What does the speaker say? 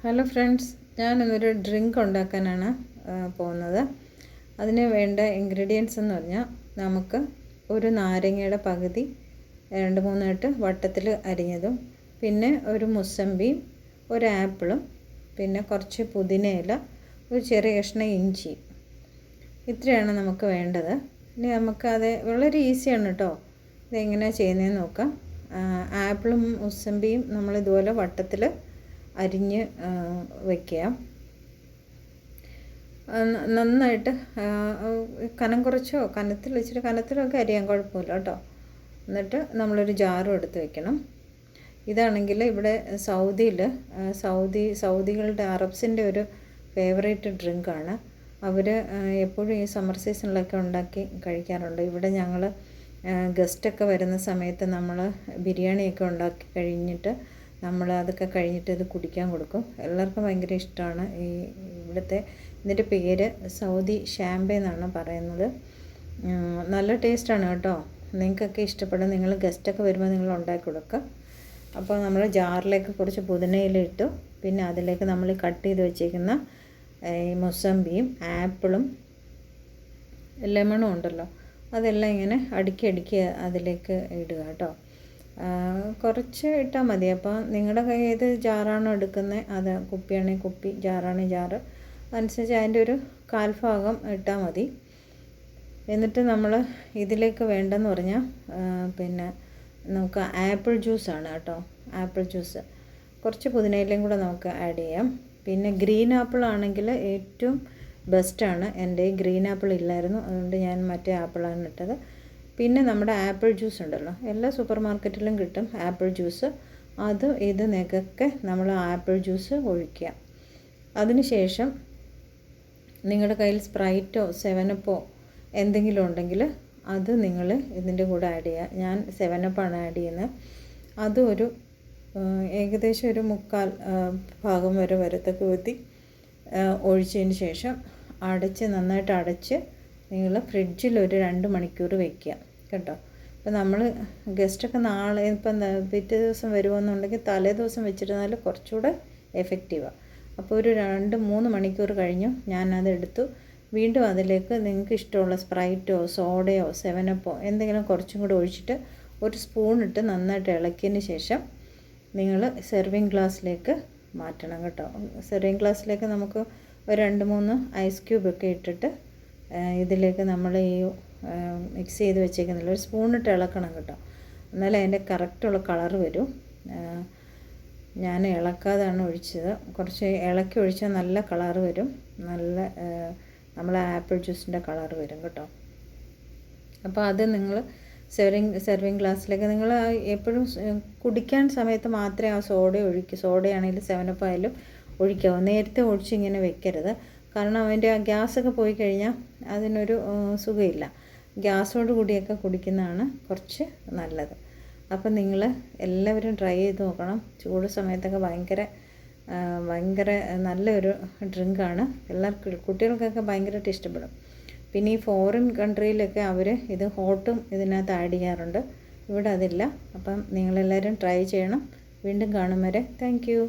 Hello friends, ഞാനിന്നൊരു drink ഉണ്ടാക്കാനാണ് പോകുന്നത്. അതിന് വേണ്ട ഇൻഗ്രീഡിയൻസ് എന്ന് പറഞ്ഞാൽ നമുക്ക് ഒരു നാരങ്ങയുടെ പകുതി 2-3 വട്ടത്തിൽ അരിഞ്ഞതും, പിന്നെ ഒരു മുസമ്പിയും ഒരു ആപ്പിളും, പിന്നെ കുറച്ച് പുതിനയില, ഒരു ചെറിയ കഷ്ണം ഇഞ്ചി. ഇത്രയാണ് നമുക്ക് വേണ്ടത്. ഇനി നമുക്കത് വളരെ ഈസിയാണ് കേട്ടോ. ഇതെങ്ങനെയാണ് ചെയ്യുന്നതെന്ന് നോക്കാം. ആപ്പിളും മുസമ്പിയും നമ്മളിതുപോലെ വട്ടത്തിൽ അരിഞ്ഞ് വയ്ക്കുക. നന്നായിട്ട് കനം കുറച്ചോ ഇച്ചിരി കനത്തിലൊക്കെ അരിയാൻ കുഴപ്പമില്ല കേട്ടോ. എന്നിട്ട് നമ്മളൊരു ജാറും എടുത്ത് വെക്കണം. ഇതാണെങ്കിൽ ഇവിടെ സൗദികളുടെ അറബ്സിൻ്റെ ഒരു ഫേവറേറ്റ് ഡ്രിങ്കാണ്. അവർ എപ്പോഴും ഈ സമ്മർ സീസണിലൊക്കെ ഉണ്ടാക്കി കഴിക്കാറുണ്ട്. ഇവിടെ ഞങ്ങൾ ഗസ്റ്റൊക്കെ വരുന്ന സമയത്ത് നമ്മൾ ബിരിയാണിയൊക്കെ ഉണ്ടാക്കി കഴിഞ്ഞിട്ട് അതൊക്കെ കഴിഞ്ഞിട്ട് ഇത് കുടിക്കാൻ കൊടുക്കും. എല്ലാവർക്കും ഭയങ്കര ഇഷ്ടമാണ് ഇവിടുത്തെ. ഇതിൻ്റെ പേര് സൗദി ഷാമ്പെ എന്നാണ് പറയുന്നത്. നല്ല ടേസ്റ്റാണ് കേട്ടോ. നിങ്ങൾക്കൊക്കെ ഇഷ്ടപ്പെടും. നിങ്ങൾ ഗസ്റ്റൊക്കെ വരുമ്പോൾ നിങ്ങൾ ഉണ്ടാക്കി കൊടുക്കുക. അപ്പോൾ നമ്മൾ ജാറിലേക്ക് കുറച്ച് പുതിനയില ഇട്ടു. പിന്നെ അതിലേക്ക് നമ്മൾ കട്ട് ചെയ്ത് വെച്ചേക്കുന്ന ഈ മുസമ്പിയും ആപ്പിളും ലെമണും ഉണ്ടല്ലോ, അതെല്ലാം ഇങ്ങനെ അടുക്കി അതിലേക്ക് ഇടുക കേട്ടോ. കുറച്ച് ഇട്ടാൽ മതി. അപ്പോൾ നിങ്ങളുടെ കയ്യിൽ ഏത് ജാറാണോ എടുക്കുന്നത്, അത് കുപ്പിയാണെങ്കിൽ കുപ്പി, ജാറാണെങ്കിൽ ജാറ്, അതനുസരിച്ച് അതിൻ്റെ ഒരു 1/4 ഭാഗം ഇട്ടാൽ മതി. എന്നിട്ട് നമ്മൾ ഇതിലേക്ക് വേണ്ടെന്ന് പറഞ്ഞാൽ പിന്നെ നമുക്ക് ആപ്പിൾ ജ്യൂസാണ് കേട്ടോ. ആപ്പിൾ ജ്യൂസ് കുറച്ച് പുതിനയിലയും കൂടെ നമുക്ക് ആഡ് ചെയ്യാം. പിന്നെ ഗ്രീൻ ആപ്പിൾ ആണെങ്കിൽ ഏറ്റവും ബെസ്റ്റാണ്. എൻ്റെ ഗ്രീൻ ആപ്പിൾ ഇല്ലായിരുന്നു, അതുകൊണ്ട് ഞാൻ മറ്റേ ആപ്പിളാണ് ഇട്ടത്. പിന്നെ നമ്മുടെ ആപ്പിൾ ജ്യൂസ് ഉണ്ടല്ലോ, എല്ലാ സൂപ്പർ മാർക്കറ്റിലും കിട്ടും ആപ്പിൾ ജ്യൂസ്. ഇത് നികക്കെ നമ്മൾ ആപ്പിൾ ജ്യൂസ് ഒഴിക്കുക. അതിനുശേഷം നിങ്ങളുടെ കയ്യിൽ സ്പ്രൈറ്റോ 7up എന്തെങ്കിലും ഉണ്ടെങ്കിൽ അത് നിങ്ങൾ ഇതിൻ്റെ കൂടെ ആഡ് ചെയ്യുക. ഞാൻ 7up ആഡ് ചെയ്യുന്നത്. അത് ഏകദേശം ഒരു 1/4 ഭാഗം വരെ വരത്തക്ക വിധത്തിൽ ഒഴിച്ചതിന് ശേഷം നന്നായിട്ട് അടച്ച് നിങ്ങൾ ഫ്രിഡ്ജിൽ ഒരു 2 മണിക്കൂർ വയ്ക്കുക കേട്ടോ. അപ്പോൾ നമ്മൾ ഗസ്റ്റൊക്കെ നാളെ പിറ്റേ ദിവസം വരുമെന്നുണ്ടെങ്കിൽ തലേ ദിവസം വെച്ചിരുന്നാൽ കുറച്ചുകൂടെ എഫക്റ്റീവാണ്. അപ്പോൾ ഒരു 2-3 മണിക്കൂർ കഴിഞ്ഞു ഞാനതെടുത്തു. വീണ്ടും അതിലേക്ക് നിങ്ങൾക്ക് ഇഷ്ടമുള്ള സ്പ്രൈറ്റോ സോഡയോ 7up എന്തെങ്കിലും കുറച്ചും കൂടെ ഒഴിച്ചിട്ട് ഒരു സ്പൂൺ ഇട്ട് നന്നായിട്ട് ഇളക്കിയതിന് ശേഷം നിങ്ങൾ സെർവിങ് ഗ്ലാസ്സിലേക്ക് മാറ്റണം കേട്ടോ. സെർവിങ് ഗ്ലാസ്സിലേക്ക് നമുക്ക് ഒരു 2-3 ഐസ് ക്യൂബൊക്കെ ഇട്ടിട്ട് ഇതിലേക്ക് നമ്മൾ ഈ മിക്സ് ചെയ്ത് വെച്ചേക്കുന്നില്ല, ഒരു സ്പൂണിട്ട് ഇളക്കണം കേട്ടോ. എന്നാലേ അതിൻ്റെ കറക്റ്റുള്ള കളർ വരും. ഞാൻ ഇളക്കാതാണ് ഒഴിച്ചത്. കുറച്ച് ഇളക്കി ഒഴിച്ചാൽ നല്ല കളർ വരും. നല്ല നമ്മളെ ആപ്പിൾ ജ്യൂസിൻ്റെ കളർ വരും കേട്ടോ. അപ്പോൾ അത് നിങ്ങൾ സെർവിങ് ഗ്ലാസ്സിലേക്ക് നിങ്ങൾ എപ്പോഴും കുടിക്കാൻ സമയത്ത് മാത്രമേ ആ സോഡയാണെങ്കിലും 7up ആയാലും ഒഴിക്കാവൂ. നേരത്തെ ഒഴിച്ച് ഇങ്ങനെ വെക്കരുത്. കാരണം അതിൻ്റെ ആ ഗ്യാസൊക്കെ പോയി കഴിഞ്ഞാൽ അതിനൊരു സുഖമില്ല. ഗ്യാസോട് കൂടിയൊക്കെ കുടിക്കുന്നതാണ് കുറച്ച് നല്ലത്. അപ്പം നിങ്ങൾ എല്ലാവരും ട്രൈ ചെയ്ത് നോക്കണം. ചൂട് സമയത്തൊക്കെ ഭയങ്കര നല്ലൊരു ഡ്രിങ്കാണ്. കുട്ടികൾക്കൊക്കെ ഭയങ്കരമായിട്ട് ഇഷ്ടപ്പെടും. പിന്നെ ഈ ഫോറിൻ കൺട്രിയിലൊക്കെ അവർ ഇത് ഹോട്ടും ഇതിനകത്ത് ആഡ് ചെയ്യാറുണ്ട്. ഇവിടെ അതില്ല. അപ്പം നിങ്ങളെല്ലാവരും ട്രൈ ചെയ്യണം. വീണ്ടും കാണും വരെ താങ്ക് യു.